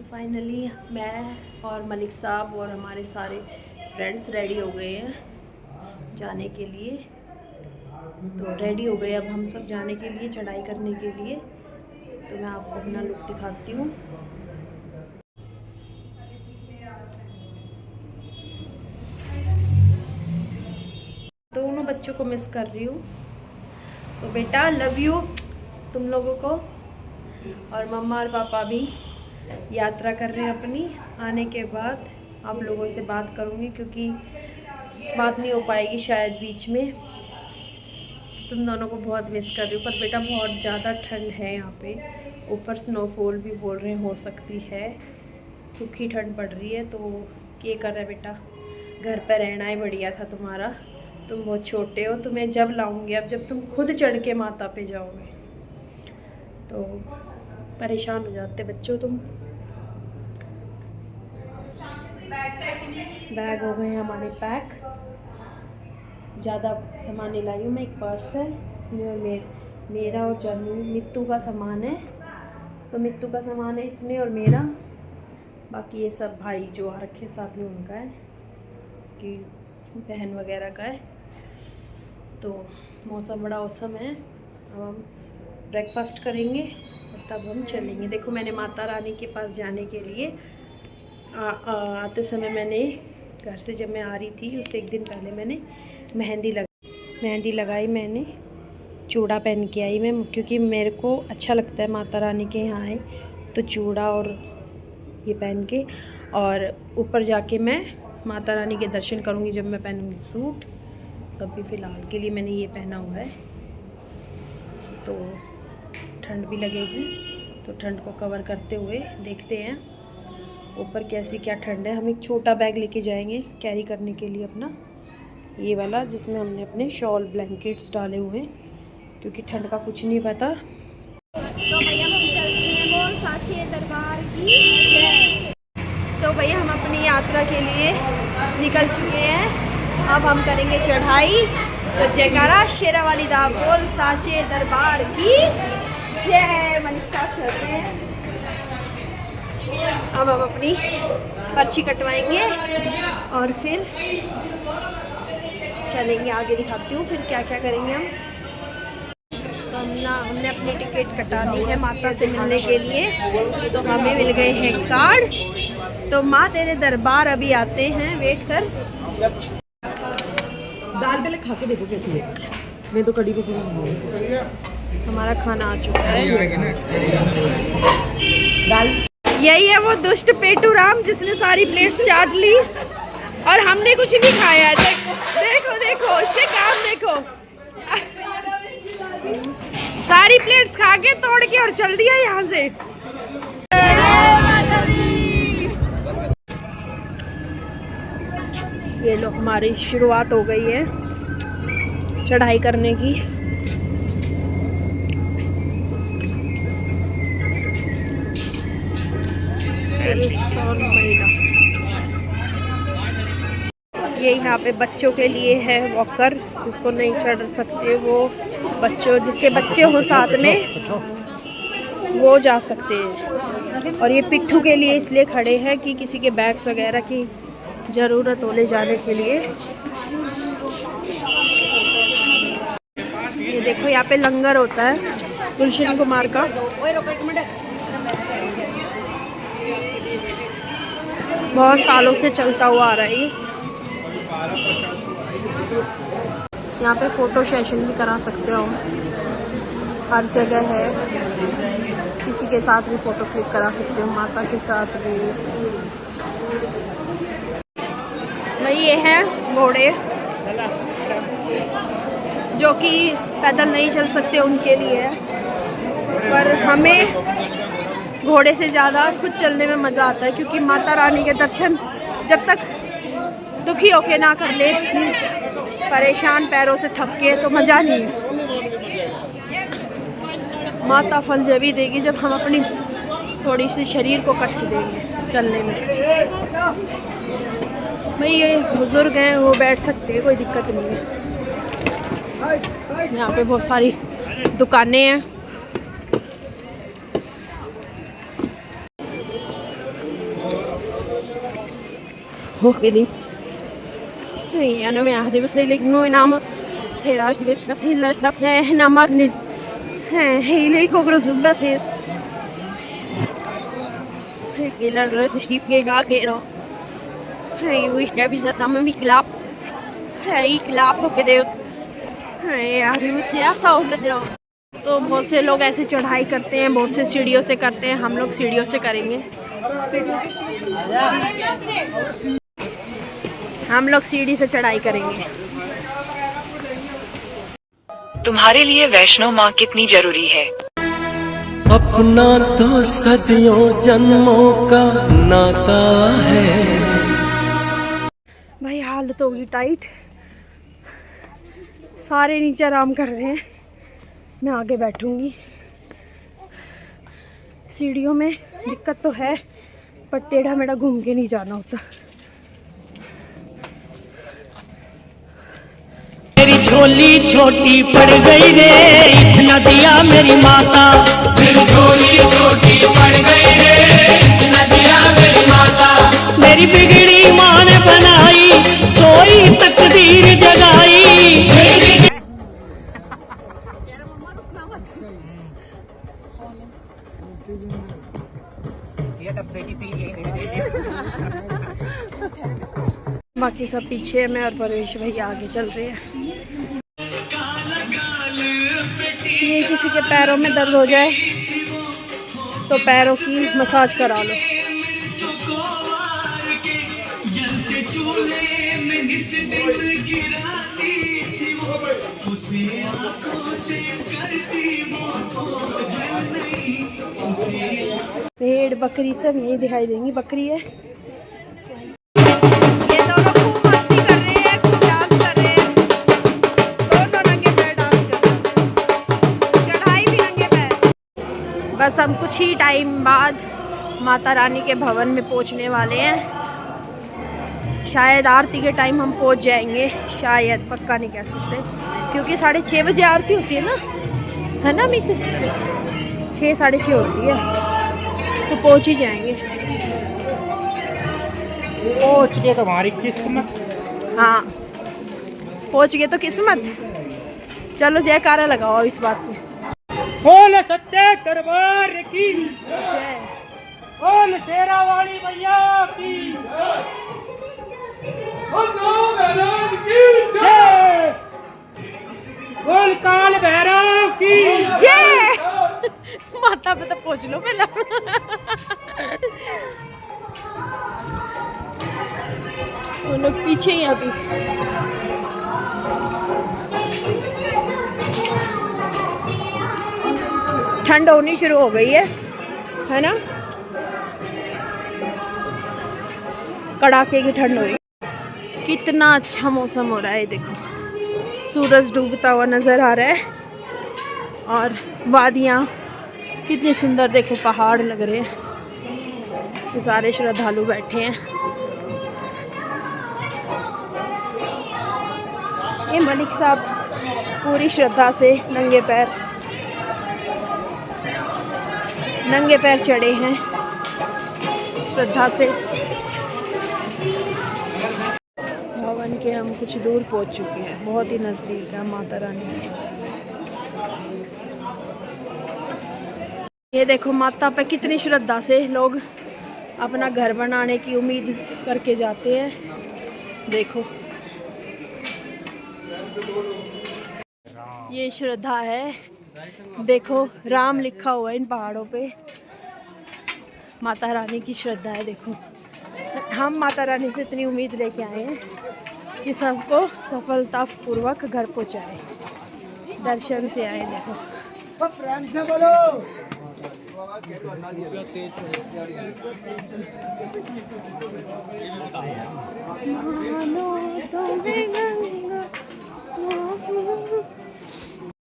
Finally मैं और मलिक साहब और हमारे सारे फ्रेंड्स रेडी हो गए हैं जाने के लिए। तो रेडी हो गए अब हम सब जाने के लिए, चढ़ाई करने के लिए। तो मैं आपको अपना लुक दिखाती हूँ। दोनों बच्चों को मिस कर रही हूँ। तो बेटा लव यू तुम लोगों को। और मम्मा और पापा भी यात्रा कर रहे हैं अपनी। आने के बाद आप लोगों से बात करूँगी क्योंकि बात नहीं हो पाएगी शायद बीच में। तुम दोनों को बहुत मिस कर रही हूँ। पर बेटा बहुत ज़्यादा ठंड है यहाँ पे, ऊपर स्नोफॉल भी बोल रहे हैं हो सकती है। सूखी ठंड पड़ रही है। तो क्या कर रहा है बेटा, घर पर रहना ही बढ़िया था तुम्हारा। तुम बहुत छोटे हो, तुम्हें जब लाऊंगी अब जब तुम खुद चढ़ के माता पे जाओगे। तो परेशान हो जाते बच्चों तुम। बैग हो गए हमारे पैक। ज़्यादा सामान नहीं लाई हूँ मैं, एक पर्स है इसमें और मेरा और जानू मित्तू का सामान है। तो मित्तू का सामान है इसमें और मेरा। बाकी ये सब भाई जो आ रखे साथ में उनका है, कि बहन वगैरह का है। तो मौसम बड़ा औसम है। अब हम ब्रेकफास्ट करेंगे और तब हम चलेंगे। देखो मैंने माता रानी के पास जाने के लिए आते समय मैंने घर से जब मैं आ रही थी उससे एक दिन पहले मैंने मेहंदी लगाई। मैंने चूड़ा पहन के आई मैं, क्योंकि मेरे को अच्छा लगता है माता रानी के यहाँ आए तो चूड़ा और ये पहन के। और ऊपर जाके मैं माता रानी के दर्शन करूँगी जब मैं पहनूँगी सूट। तो अभी फ़िलहाल के लिए मैंने ये पहना हुआ है। तो ठंड भी लगेगी, तो ठंड को कवर करते हुए देखते हैं ऊपर कैसी क्या ठंड है। हम एक छोटा बैग लेके जाएंगे कैरी करने के लिए अपना, ये वाला जिसमें हमने अपने शॉल ब्लैंकेट्स डाले हुए हैं, क्योंकि ठंड का कुछ नहीं पता। तो भैया हम चलते हैं बोल साचे दरबार की जय। तो भैया हम अपनी यात्रा के लिए निकल चुके हैं। अब हम करेंगे चढ़ाई। तो जयकारा शेरा वाली दा बोल साचे दरबार की जय। मलिक साहब चल रहे हैं। अब हम अपनी पर्ची कटवाएंगे और फिर चलेंगे आगे। दिखाती हूँ फिर क्या क्या करेंगे हम। हमने अपनी टिकट कटा ली है माता से मिलने के लिए। तो हमें मिल गए हैं कार्ड। तो माँ तेरे दरबार अभी आते हैं, वेट कर। दाल पहले खा के देखो कैसी है, नहीं तो कड़ी पकड़। हमारा खाना आ चुका है। दाल यही है वो दुष्ट पेटू राम जिसने सारी प्लेट्स चाट ली और हमने कुछ नहीं खाया है। देखो देखो इसके काम देखो। सारी प्लेट्स खा के तोड़ के और चल दिया यहाँ से। ये लो हमारी शुरुआत हो गई है चढ़ाई करने की। ये यहाँ पे बच्चों के लिए है वॉकर, जिसको नहीं चढ़ सकते वो बच्चों, जिसके बच्चे हो साथ में वो जा सकते हैं। और ये पिट्ठू के लिए इसलिए खड़े हैं कि किसी के बैग्स वगैरह की ज़रूरत हो ले जाने के लिए। ये देखो यहाँ पे लंगर होता है गुलशन कुमार का। बहुत सालों से चलता हुआ आ रहा है ये। यहाँ पे फ़ोटो सेशन भी करा सकते हो, हर जगह है। किसी के साथ भी फ़ोटो क्लिक करा सकते हो, माता के साथ भी। भाई ये है घोड़े जो कि पैदल नहीं चल सकते उनके लिए है, पर हमें घोड़े से ज़्यादा खुद चलने में मज़ा आता है, क्योंकि माता रानी के दर्शन जब तक दुखी होके ना कर ले, परेशान पैरों से थक के, तो मज़ा नहीं है। माता फल जब ही देगी जब हम अपनी थोड़ी सी शरीर को कष्ट देंगे चलने में। भाई ये बुज़ुर्ग हैं वो बैठ सकते हैं, कोई दिक्कत नहीं है। यहाँ पे बहुत सारी दुकानें हैं। hooggeling. Ja, nou ja, die bestelling nooit namen. Helaas, die weet ik heel leuk dat na magnis. Heel leuk ook dat het best is. Ik laat rust niet gegen gero. Hey, wie heb je dat namen wie klap? Hey, klap ook gedeel. यार उससे ऐसा होता है। तो बहुत से लोग ऐसे चढ़ाई करते हैं, बहुत से सीढ़ियों से करते हैं, हम लोग सीढ़ियों से करेंगे। हम लोग सीढ़ी से चढ़ाई करेंगे। तुम्हारे लिए वैष्णो माँ कितनी जरूरी है। अपना तो सदियों जन्मों का नाता है। भाई हालत होगी टाइट, सारे नीचे आराम कर रहे हैं, मैं आगे बैठूंगी। सीढ़ियों में दिक्कत तो है, पर टेढ़ा मेढ़ा घूम के नहीं जाना होता। मेरी झोली छोटी पड़ गई रे, इतना दिया मेरी माता। मेरी झोली छोटी पड़ गई रे, इतना दिया मेरी माता। मेरी बिगड़ी माँ ने बनाई, सोई तकदीर जगाई। बाकी सब पीछे मैं और परवेश भैया आगे चल रहे हैं। ये किसी के पैरों में दर्द हो जाए तो पैरों की मसाज करा लो। भेड़ बकरी सब यही दिखाई देंगी, बकरी है। ये दोनों खूब मस्ती कर रहे हैं, खूब डांस कर रहे हैं। दोनों नंगे पैर डांस कर रहे हैं, चढ़ाई भी नंगे पैर। बस हम कुछ ही टाइम बाद माता रानी के भवन में पहुंचने वाले हैं। शायद आरती के टाइम हम पहुंच जाएंगे, शायद, पक्का नहीं कह सकते, क्योंकि 6:30 बजे आरती होती है ना, है ना मित? 6 साढ़े 6 होती है, तो पहुंच ही जाएंगे। पहुंच गए तो हमारी किस्मत। हाँ, पहुंच गए तो किस्मत। चलो जयकारा लगाओ इस बात में। बोल सच्चे दरबार की जय। बोल शेरा वाली मैया की जय। बोल काल भैरव की जय। माता पे तो पहुंच लो पहले। वो लोग पीछे ही अभी। ठंड होनी शुरू हो गई है ना? कड़ाके की ठंड हो रही है। कितना अच्छा मौसम हो रहा है, देखो सूरज डूबता हुआ नज़र आ रहा है और वादियाँ कितनी सुंदर, देखो पहाड़ लग रहे हैं। ये सारे श्रद्धालु बैठे हैं। ये मलिक साहब पूरी श्रद्धा से नंगे पैर चढ़े हैं श्रद्धा से। भवन के हम कुछ दूर पहुंच चुके हैं, बहुत ही नज़दीक है माता रानी। ये देखो माता पे कितनी श्रद्धा से लोग अपना घर बनाने की उम्मीद करके जाते हैं। देखो ये श्रद्धा है, देखो राम लिखा हुआ है इन पहाड़ों पे। माता रानी की श्रद्धा है। देखो हम माता रानी से इतनी उम्मीद लेके आए हैं कि सबको सफलतापूर्वक घर पहुँचाए, दर्शन से आए। देखो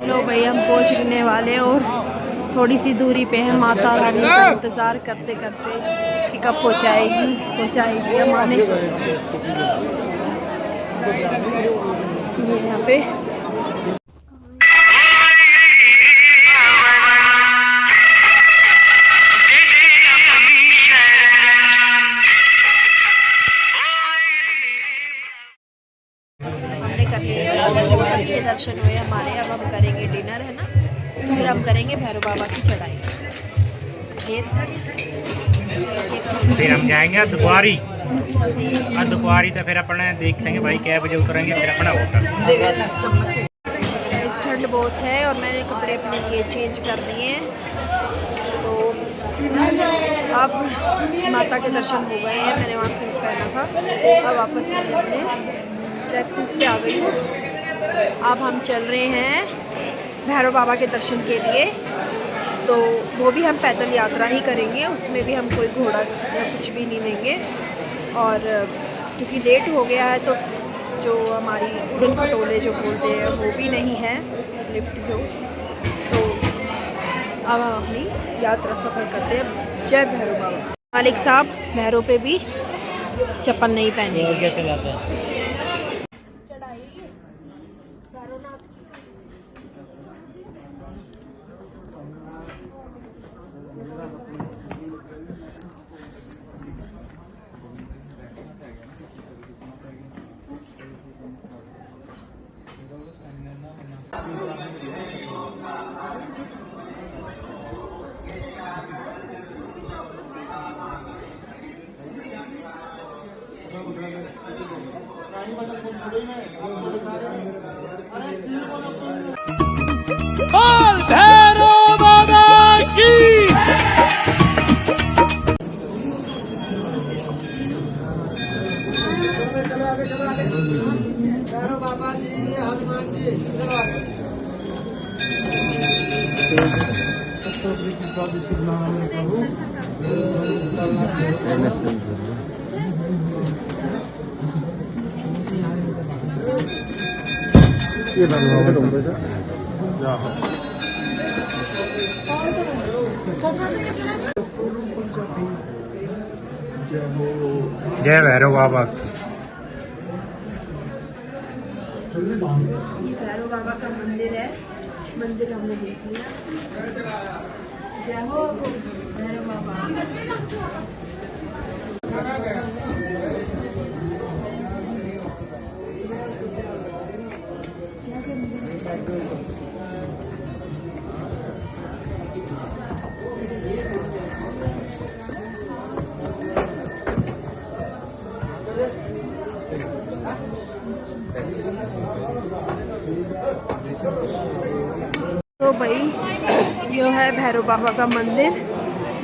लो भाई हम पहुंचने वाले और थोड़ी सी दूरी पे है। माता रानी का इंतज़ार करते करते कि कब पहुंचाएगी हमारे यहाँ पे। दर्शन हुए हमारे। अब हम करेंगे डिनर, है ना, फिर हम करेंगे भैरव बाबा की चढ़ाई। फिर हम जाएंगे अर्धकुआरी। अर्धकुआरी तो फिर अपने देखेंगे भाई क्या बजे उतरेंगे, फिर अपना होटल। इस ठंड बहुत है और मैंने कपड़े अपने लिए चेंज कर दिए हैं। तो अब माता के दर्शन हो गए हैं, मैंने वहाँ सूट पहना था। अब वापस मैं अपने टैक्सी पे आ गई हूँ। अब हम चल रहे हैं भैरव बाबा के दर्शन के लिए। तो वो भी हम पैदल यात्रा ही करेंगे, उसमें भी हम कोई घोड़ा या कुछ भी नहीं लेंगे। और क्योंकि लेट हो गया है तो जो हमारी उड़न खटोले जो बोलते हैं वो भी नहीं है, लिफ्ट जो। तो अब हम अपनी यात्रा सफ़र करते हैं। जय भैरव बाबा। मालिक साहब भैरव पे भी चप्पल नहीं पहने। और क्या चलाता है? बोल भैरव बाबा की। जय भैरव बाबा। ये भैरव बाबा का मंदिर है, मंदिर हमने देख लिया। जय हो भैरव बाबा। तो भाई ये है भैरव बाबा का मंदिर।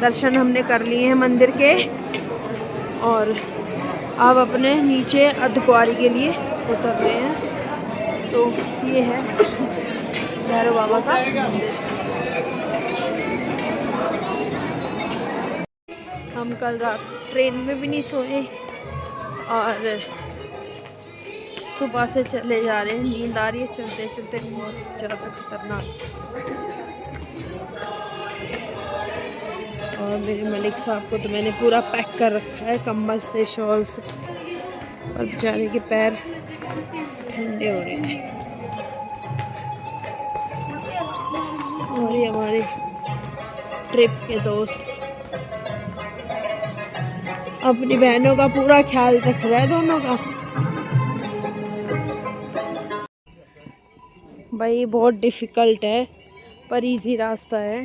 दर्शन हमने कर लिए हैं मंदिर के और अब अपने नीचे अर्धकुआरी के लिए उतर रहे हैं। तो ये है भैरव बाबा का मंदिर। हम कल रात ट्रेन में भी नहीं सोए और सुबह से चले जा रहे हैं, नींद आ रही है चलते चलते, बहुत ज़्यादा खतरनाक। और मेरे मलिक साहब को तो मैंने पूरा पैक कर रखा है, कंबल से, शॉल से, और बेचारे के पैर ठंडे हो रहे हैं। और ये हमारे ट्रिप के दोस्त अपनी बहनों का पूरा ख्याल रख रहा है, दोनों का। भाई बहुत डिफ़िकल्ट है पर इजी रास्ता है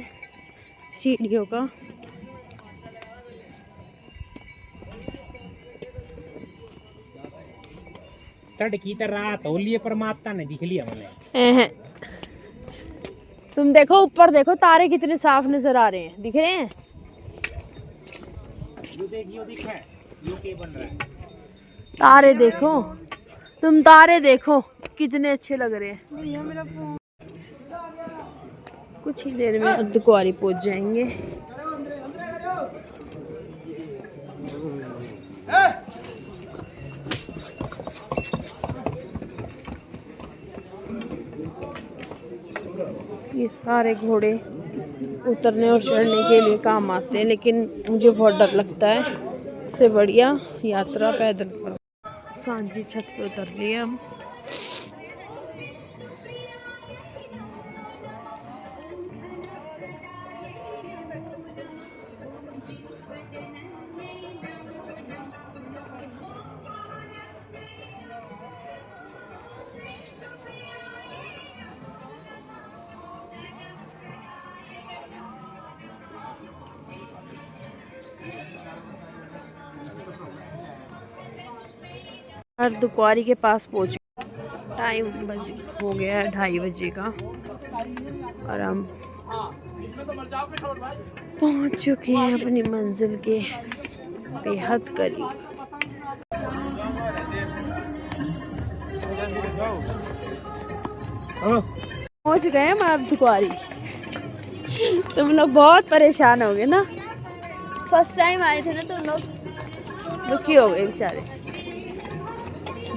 सीढ़ियों का। तड़की तो रात हो लिए परमात्मा ने दिख लिया मैंने। तुम देखो ऊपर, देखो तारे कितने साफ नजर आ रहे हैं, दिख रहे हैं। यो दिख है, यो के बन रहा है। तारे देखो, तुम तारे देखो कितने अच्छे लग रहे हैं। भैया मेरा फोन। कुछ ही देर में अर्धकुआरी पहुंच जाएंगे। ये सारे घोड़े उतरने और चढ़ने के लिए काम आते हैं, लेकिन मुझे बहुत डर लगता है। इससे बढ़िया यात्रा पैदल करो। सांझी छत पे उतर लिए हम। अर्धकुंवारी के पास पहुंच, टाइम हो गया है 2:30 बजे का और हम पहुंच चुके हैं अपनी मंजिल के बेहद करीब। पहुंच गए हम अर्धकुंवारी। तुम लोग बहुत परेशान हो गए ना, फर्स्ट टाइम आए थे ना, तुम लोग दुखी हो गए बेचारे।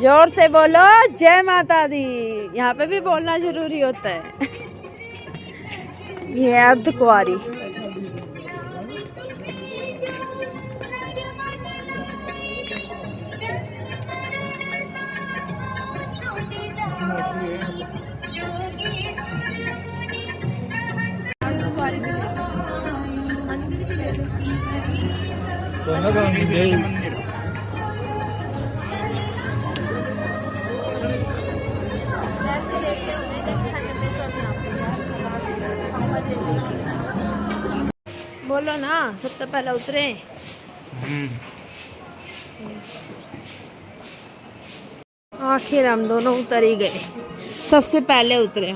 जोर से बोलो जय माता दी, यहाँ पे भी बोलना जरूरी होता है। ये अर्धकुंवारी। मंदिर बोलो ना, सबसे पहले उतरे। आखिर हम दोनों उतर ही गए, सबसे पहले उतरे।